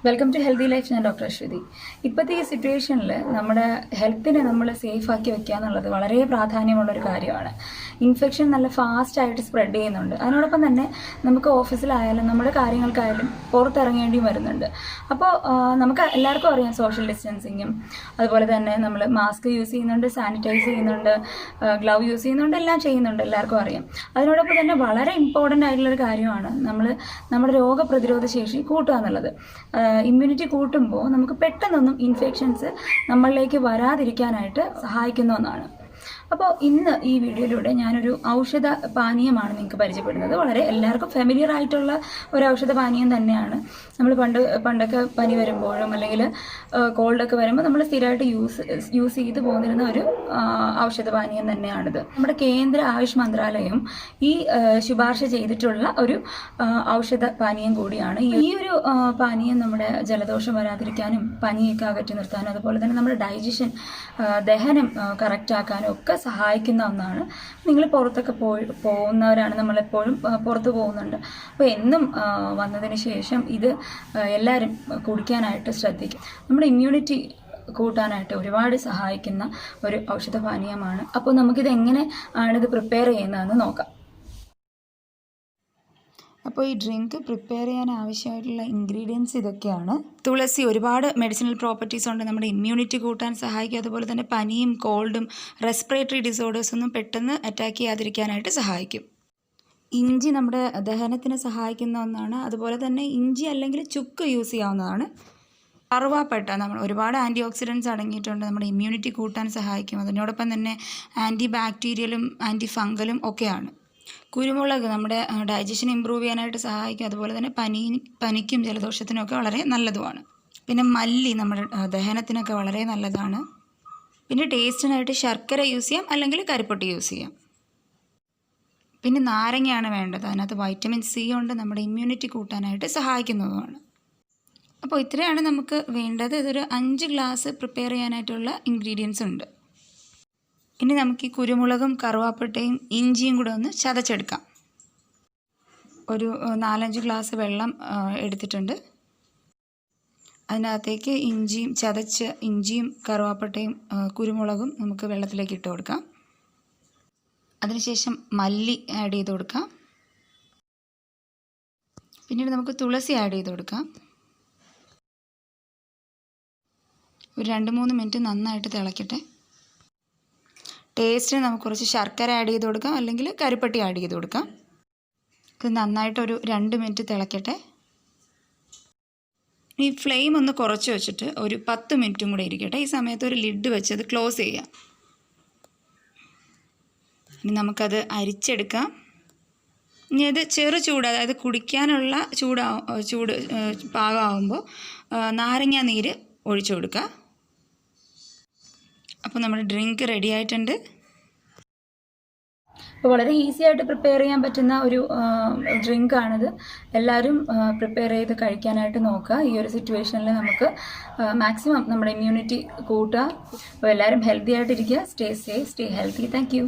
Welcome to healthy life. ഞാൻ doctor Aswathi. ഇപ്പോഴത്തെ ഈ സിറ്റുവേഷനിൽ നമ്മുടെ ഹെൽത്തിനെ നമ്മൾ സേഫ് ആക്കി വെക്കുക എന്നുള്ളത് വളരെ പ്രാധാന്യമുള്ളൊരു കാര്യമാണ്. ഇൻഫെക്ഷൻ നല്ല ഫാസ്റ്റായിട്ട് സ്പ്രെഡ് ചെയ്യുന്നുണ്ട്. അതിനോടൊപ്പം തന്നെ നമുക്ക് ഓഫീസിലായാലും നമ്മുടെ കാര്യങ്ങൾക്കായാലും പുറത്തിറങ്ങേണ്ടിയും വരുന്നുണ്ട്. അപ്പോൾ നമുക്ക് എല്ലാവർക്കും അറിയാം സോഷ്യൽ ഡിസ്റ്റൻസിങ്ങും അതുപോലെ തന്നെ നമ്മൾ മാസ്ക് യൂസ് ചെയ്യുന്നുണ്ട്, സാനിറ്റൈസ് ചെയ്യുന്നുണ്ട്, ഗ്ലൗ യൂസ് ചെയ്യുന്നുണ്ട്, എല്ലാം ചെയ്യുന്നുണ്ട്, എല്ലാവർക്കും അറിയാം. അതിനോടൊപ്പം തന്നെ വളരെ ഇമ്പോർട്ടൻ്റ് ആയിട്ടുള്ളൊരു കാര്യമാണ് നമ്മുടെ രോഗപ്രതിരോധ ശേഷി കൂട്ടുക എന്നുള്ളത്. ഇമ്മ്യൂണിറ്റി കൂട്ടുമ്പോൾ നമുക്ക് പെട്ടെന്നൊന്നും ഇൻഫെക്ഷൻസ് നമ്മളിലേക്ക് വരാതിരിക്കാനായിട്ട് സഹായിക്കുന്ന ഒന്നാണ്. അപ്പോൾ ഇന്ന് ഈ വീഡിയോയിലൂടെ ഞാനൊരു ഔഷധ പാനീയമാണ് നിങ്ങൾക്ക് പരിചയപ്പെടുന്നത്. വളരെ എല്ലാവർക്കും ഫെമിലിയർ ആയിട്ടുള്ള ഒരു ഔഷധ പാനീയം തന്നെയാണ്. നമ്മൾ പണ്ടൊക്കെ പനി വരുമ്പോഴും അല്ലെങ്കിൽ കോൾഡൊക്കെ വരുമ്പോൾ നമ്മൾ സ്ഥിരമായിട്ട് യൂസ് ചെയ്ത് പോന്നിരുന്ന ഒരു ഔഷധ പാനീയം തന്നെയാണിത്. നമ്മുടെ കേന്ദ്ര ആയുഷ് മന്ത്രാലയം ഈ ശുപാർശ ചെയ്തിട്ടുള്ള ഒരു ഔഷധ പാനീയം കൂടിയാണ്. ഈ ഒരു പാനീയം നമ്മുടെ ജലദോഷം വരാതിരിക്കാനും പനിയൊക്കെ അകറ്റി നിർത്താനും അതുപോലെ തന്നെ നമ്മുടെ ഡൈജഷൻ ദഹനം കറക്റ്റ് ആക്കാനും ഒക്കെ സഹായിക്കുന്ന ഒന്നാണ്. നിങ്ങൾ പുറത്തൊക്കെ പോകുന്നവരാണ്, നമ്മളെപ്പോഴും പുറത്ത് പോകുന്നുണ്ട്. അപ്പോൾ എന്നും വന്നതിന് ശേഷം ഇത് എല്ലാവരും കുടിക്കാനായിട്ട് ശ്രദ്ധിക്കും. നമ്മുടെ ഇമ്മ്യൂണിറ്റി കൂട്ടാനായിട്ട് ഒരുപാട് സഹായിക്കുന്ന ഒരു ഔഷധ പാനീയമാണ്. അപ്പോൾ നമുക്കിത് എങ്ങനെ ആണിത് പ്രിപ്പയർ ചെയ്യുന്നതെന്ന് നോക്കാം. അപ്പോൾ ഈ ഡ്രിങ്ക് പ്രിപ്പയർ ചെയ്യാൻ ആവശ്യമായിട്ടുള്ള ഇൻഗ്രീഡിയൻസ് ഇതൊക്കെയാണ്. തുളസി ഒരുപാട് മെഡിസിനൽ പ്രോപ്പർട്ടീസ് ഉണ്ട്. നമ്മുടെ ഇമ്മ്യൂണിറ്റി കൂട്ടാൻ സഹായിക്കും. അതുപോലെ തന്നെ പനിയും കോൾഡും റെസ്പിറേറ്ററി ഡിസോർഡേഴ്സൊന്നും പെട്ടെന്ന് അറ്റാക്ക് ചെയ്യാതിരിക്കാനായിട്ട് സഹായിക്കും. ഇഞ്ചി നമ്മുടെ ദഹനത്തിന് സഹായിക്കുന്ന ഒന്നാണ്. അതുപോലെ തന്നെ ഇഞ്ചി അല്ലെങ്കിൽ ചുക്ക് യൂസ് ചെയ്യാവുന്നതാണ്. കറുവാപ്പട്ട നമ്മൾ ഒരുപാട് ആൻറ്റി ഓക്സിഡൻറ്റ്സ് അടങ്ങിയിട്ടുണ്ട്. നമ്മുടെ ഇമ്മ്യൂണിറ്റി കൂട്ടാൻ സഹായിക്കും. അതിനോടൊപ്പം തന്നെ ആൻറ്റി ബാക്ടീരിയലും ആൻറ്റി ഫംഗലും ഒക്കെയാണ്. കുരുമുളക് നമ്മുടെ ഡൈജഷൻ ഇമ്പ്രൂവ് ചെയ്യാനായിട്ട് സഹായിക്കും. അതുപോലെ തന്നെ പനിക്കും ജലദോഷത്തിനൊക്കെ വളരെ നല്ലതുമാണ്. പിന്നെ മല്ലി നമ്മുടെ ദഹനത്തിനൊക്കെ വളരെ നല്ലതാണ്. പിന്നെ ടേസ്റ്റിനായിട്ട് ശർക്കര യൂസ് ചെയ്യാം അല്ലെങ്കിൽ കരിപ്പൊട്ടി യൂസ് ചെയ്യാം. പിന്നെ നാരങ്ങയാണ് വേണ്ടത്. അതിനകത്ത് വൈറ്റമിൻ സി ഉണ്ട്, നമ്മുടെ ഇമ്മ്യൂണിറ്റി കൂട്ടാനായിട്ട് സഹായിക്കുന്നതുമാണ്. അപ്പോൾ ഇത്രയാണ് നമുക്ക് വേണ്ടത്. ഇതൊരു 5 ഗ്ലാസ് പ്രിപ്പയർ ചെയ്യാനായിട്ടുള്ള ഇൻഗ്രീഡിയൻസ് ഉണ്ട്. ഇനി നമുക്ക് ഈ കുരുമുളകും കറുവാപ്പട്ടയും ഇഞ്ചിയും കൂടെ ഒന്ന് ചതച്ചെടുക്കാം. ഒരു 4-5 ഗ്ലാസ് വെള്ളം എടുത്തിട്ടുണ്ട്. അതിനകത്തേക്ക് ഇഞ്ചിയും കറുവാപ്പട്ടയും കുരുമുളകും നമുക്ക് വെള്ളത്തിലേക്ക് ഇട്ട് കൊടുക്കാം. അതിനുശേഷം മല്ലി ആഡ് ചെയ്ത് കൊടുക്കാം. പിന്നീട് നമുക്ക് തുളസി ആഡ് ചെയ്ത് കൊടുക്കാം. ഒരു 2-3 മിനിറ്റ് നന്നായിട്ട് തിളക്കട്ടെ. ടേസ്റ്റിന് നമുക്ക് കുറച്ച് ശർക്കര ആഡ് ചെയ്ത് കൊടുക്കാം അല്ലെങ്കിൽ കരിപ്പട്ടി ആഡ് ചെയ്ത് കൊടുക്കാം. ഇത് നന്നായിട്ടൊരു 2 മിനിറ്റ് തിളക്കട്ടെ. ഈ ഫ്ലെയിം ഒന്ന് കുറച്ച് വെച്ചിട്ട് ഒരു 10 മിനിറ്റും കൂടെ ഇരിക്കട്ടെ. ഈ സമയത്ത് ഒരു ലിഡ് വെച്ച് അത് ക്ലോസ് ചെയ്യാം. ഇനി നമുക്കത് അരിച്ചെടുക്കാം. ഇനി അത് ചെറു ചൂട്, അതായത് കുടിക്കാനുള്ള ചൂട് പാകമാകുമ്പോൾ നാരങ്ങ നീര് ഒഴിച്ചു കൊടുക്കുക. അപ്പോൾ നമ്മുടെ ഡ്രിങ്ക് റെഡി ആയിട്ടുണ്ട്. അപ്പോൾ വളരെ ഈസി ആയിട്ട് പ്രിപ്പയർ ചെയ്യാൻ പറ്റുന്ന ഒരു ഡ്രിങ്കാണിത്. എല്ലാവരും പ്രിപ്പയർ ചെയ്ത് കഴിക്കാനായിട്ട് നോക്കുക. ഈ ഒരു സിറ്റുവേഷനിൽ നമുക്ക് മാക്സിമം നമ്മുടെ ഇമ്മ്യൂണിറ്റി കൂട്ടുക. അപ്പോൾ എല്ലാവരും ഹെൽത്തി ആയിട്ടിരിക്കുക. Stay safe, stay healthy. Thank you.